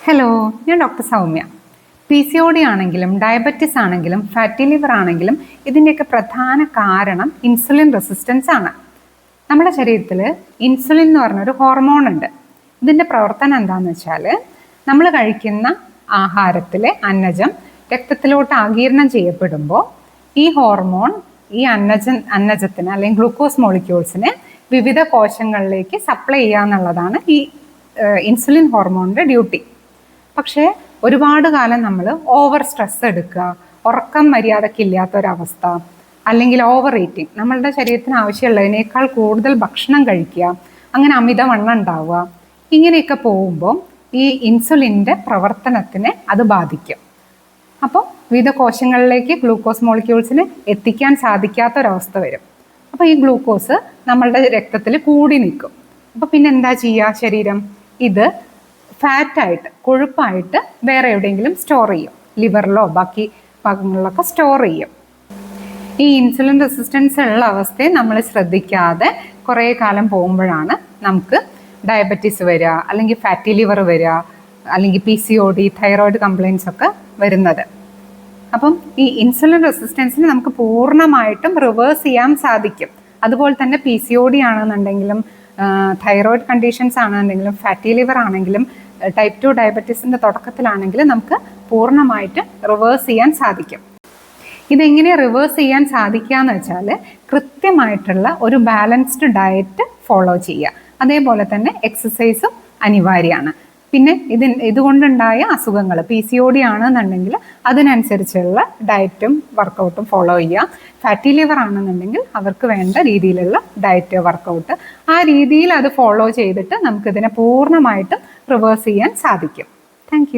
Hello, ഞാൻ doctor Soumya. PCOD ആണെങ്കിലും diabetes ആണെങ്കിലും ഫാറ്റി ലിവർ ആണെങ്കിലും ഇതിൻ്റെയൊക്കെ പ്രധാന കാരണം ഇൻസുലിൻ റെസിസ്റ്റൻസ് ആണ്. നമ്മുടെ ശരീരത്തിൽ ഇൻസുലിൻ എന്ന് പറഞ്ഞൊരു ഹോർമോൺ ഉണ്ട്. ഇതിൻ്റെ പ്രവർത്തനം എന്താണെന്ന് വെച്ചാൽ നമ്മൾ കഴിക്കുന്ന ആഹാരത്തിലെ അന്നജം രക്തത്തിലോട്ട് ആഗിരണം ചെയ്യപ്പെടുമ്പോൾ ഈ ഹോർമോൺ ഈ അന്നജത്തിന് അല്ലെങ്കിൽ ഗ്ലൂക്കോസ് മോളിക്യൂൾസിനെ വിവിധ കോശങ്ങളിലേക്ക് സപ്ലൈ ചെയ്യുക എന്നുള്ളതാണ് ഈ ഇൻസുലിൻ ഹോർമോണിൻ്റെ ഡ്യൂട്ടി. പക്ഷേ ഒരുപാട് കാലം നമ്മൾ ഓവർ സ്ട്രെസ് എടുക്കുക, ഉറക്കം മര്യാദക്കില്ലാത്തൊരവസ്ഥ, അല്ലെങ്കിൽ ഓവർ ഈറ്റിംഗ്, നമ്മളുടെ ശരീരത്തിന് ആവശ്യമുള്ളതിനേക്കാൾ കൂടുതൽ ഭക്ഷണം കഴിക്കുക, അങ്ങനെ അമിതവണ്ണം ഉണ്ടാവുക, ഇങ്ങനെയൊക്കെ പോകുമ്പോൾ ഈ ഇൻസുലിൻ്റെ പ്രവർത്തനത്തിനെ അത് ബാധിക്കും. അപ്പോൾ വിവിധ കോശങ്ങളിലേക്ക് ഗ്ലൂക്കോസ് മോളിക്യൂൾസിന് എത്തിക്കാൻ സാധിക്കാത്തൊരവസ്ഥ വരും. അപ്പോൾ ഈ ഗ്ലൂക്കോസ് നമ്മളുടെ രക്തത്തിൽ കൂടി നിൽക്കും. അപ്പോൾ പിന്നെ എന്താ ചെയ്യുക? ശരീരം ഇത് ഫാറ്റായിട്ട്, കൊഴുപ്പായിട്ട് വേറെ എവിടെയെങ്കിലും സ്റ്റോർ ചെയ്യും. ലിവറിലോ ബാക്കി ഭാഗങ്ങളിലൊക്കെ സ്റ്റോർ ചെയ്യും. ഈ ഇൻസുലിൻ റെസിസ്റ്റൻസ് ഉള്ള അവസ്ഥയെ നമ്മൾ ശ്രദ്ധിക്കാതെ കുറേ കാലം പോകുമ്പോഴാണ് നമുക്ക് ഡയബറ്റീസ് വരിക, അല്ലെങ്കിൽ ഫാറ്റി ലിവർ വരിക, അല്ലെങ്കിൽ PCOD, തൈറോയിഡ് കംപ്ലയിൻസ് ഒക്കെ വരുന്നത്. അപ്പം ഈ ഇൻസുലിൻ റെസിസ്റ്റൻസിന് നമുക്ക് പൂർണ്ണമായിട്ടും റിവേഴ്സ് ചെയ്യാൻ സാധിക്കും. അതുപോലെ തന്നെ PCOD ആണെന്നുണ്ടെങ്കിലും തൈറോയിഡ് കണ്ടീഷൻസ് ആണെന്നുണ്ടെങ്കിലും ഫാറ്റി ലിവർ ആണെങ്കിലും ടൈപ്പ് 2 ഡയബറ്റീസിൻ്റെ തുടക്കത്തിലാണെങ്കിലും നമുക്ക് പൂർണ്ണമായിട്ട് റിവേഴ്സ് ചെയ്യാൻ സാധിക്കും. ഇതെങ്ങനെ റിവേഴ്സ് ചെയ്യാൻ സാധിക്കുക എന്ന് വെച്ചാൽ കൃത്യമായിട്ടുള്ള ഒരു ബാലൻസ്ഡ് ഡയറ്റ് ഫോളോ ചെയ്യുക. അതേപോലെ തന്നെ എക്സസൈസും അനിവാര്യമാണ്. പിന്നെ ഇതുകൊണ്ടുണ്ടായ അസുഖങ്ങൾ PCOD ആണെന്നുണ്ടെങ്കിൽ അതിനനുസരിച്ചുള്ള ഡയറ്റും വർക്കൗട്ടും ഫോളോ ചെയ്യുക. ഫാറ്റി ലിവർ ആണെന്നുണ്ടെങ്കിൽ അവർക്ക് വേണ്ട രീതിയിലുള്ള ഡയറ്റ് വർക്കൗട്ട്, ആ രീതിയിൽ അത് ഫോളോ ചെയ്തിട്ട് നമുക്കിതിനെ പൂർണ്ണമായിട്ടും റിവേഴ്സ് ചെയ്യാൻ സാധിക്കും. താങ്ക്